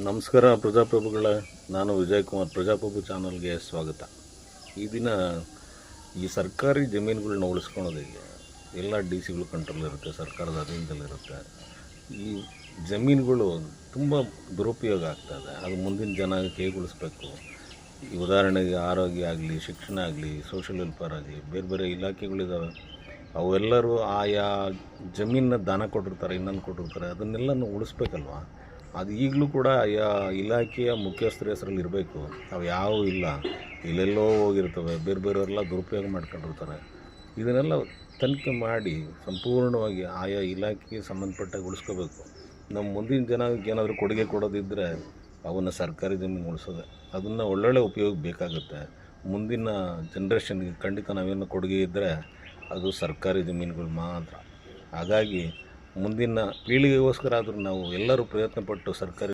ನಮಸ್ಕಾರ ಪ್ರಜಾಪ್ರಭುಗಳ ನಾನು ವಿಜಯ್ ಕುಮಾರ್. ಪ್ರಜಾಪ್ರಭು ಚಾನಲ್ಗೆ ಸ್ವಾಗತ. ಈ ದಿನ ಈ ಸರ್ಕಾರಿ ಜಮೀನುಗಳನ್ನ ಉಳಿಸ್ಕೊಳೋದು ಹೇಗೆ? ಎಲ್ಲ ಡಿ ಸಿಗಳು ಕಂಟ್ರೋಲ್ ಇರುತ್ತೆ, ಸರ್ಕಾರದ ಅಧೀನದಲ್ಲಿರುತ್ತೆ. ಈ ಜಮೀನುಗಳು ತುಂಬ ದುರುಪಯೋಗ ಆಗ್ತದೆ. ಅದು ಮುಂದಿನ ಜನಾಂಗಕ್ಕೆ ಹೇಗೆ ಉಳಿಸ್ಬೇಕು? ಈ ಉದಾಹರಣೆಗೆ ಆರೋಗ್ಯ ಆಗಲಿ, ಶಿಕ್ಷಣ ಆಗಲಿ, ಸೋಷಲ್ ವೆಲ್ಫೇರ್ ಆಗಲಿ, ಬೇರೆ ಬೇರೆ ಇಲಾಖೆಗಳಿದ್ದಾವೆ. ಅವೆಲ್ಲರೂ ಆಯಾ ಜಮೀನನ್ನ ದಾನ ಕೊಟ್ಟಿರ್ತಾರೆ, ಇನ್ನೊಂದು ಕೊಟ್ಟಿರ್ತಾರೆ. ಅದನ್ನೆಲ್ಲನೂ ಉಳಿಸ್ಬೇಕಲ್ವ? ಅದು ಈಗಲೂ ಕೂಡ ಆಯಾ ಇಲಾಖೆಯ ಮುಖ್ಯಸ್ಥರ ಹೆಸರಲ್ಲಿ ಇರಬೇಕು. ಅವು ಯಾವುವು ಇಲ್ಲ, ಇಲ್ಲೆಲ್ಲೋ ಹೋಗಿರ್ತವೆ, ಬೇರೆ ಬೇರೆಯವರೆಲ್ಲ ದುರುಪಯೋಗ ಮಾಡ್ಕೊಂಡಿರ್ತಾರೆ. ಇದನ್ನೆಲ್ಲ ತನಿಖೆ ಮಾಡಿ ಸಂಪೂರ್ಣವಾಗಿ ಆಯಾ ಇಲಾಖೆಗೆ ಸಂಬಂಧಪಟ್ಟಾಗ ಉಳಿಸ್ಕೋಬೇಕು. ನಮ್ಮ ಮುಂದಿನ ಜನಾಂಗಕ್ಕೆ ಏನಾದರೂ ಕೊಡುಗೆ ಕೊಡೋದಿದ್ದರೆ ಅವನ್ನು ಸರ್ಕಾರಿ ಜಮೀನು ಉಳಿಸೋದೆ. ಅದನ್ನು ಒಳ್ಳೊಳ್ಳೆ ಉಪಯೋಗ ಬೇಕಾಗುತ್ತೆ. ಮುಂದಿನ ಜನ್ರೇಷನ್ಗೆ ಖಂಡಿತ ನಾವೇನು ಕೊಡುಗೆ ಇದ್ದರೆ ಅದು ಸರ್ಕಾರಿ ಜಮೀನುಗಳು ಮಾತ್ರ. ಹಾಗಾಗಿ ಮುಂದಿನ ಪೀಳಿಗೆಗೋಸ್ಕರ ಆದರೂ ನಾವು ಎಲ್ಲರೂ ಪ್ರಯತ್ನಪಟ್ಟು ಸರ್ಕಾರಿ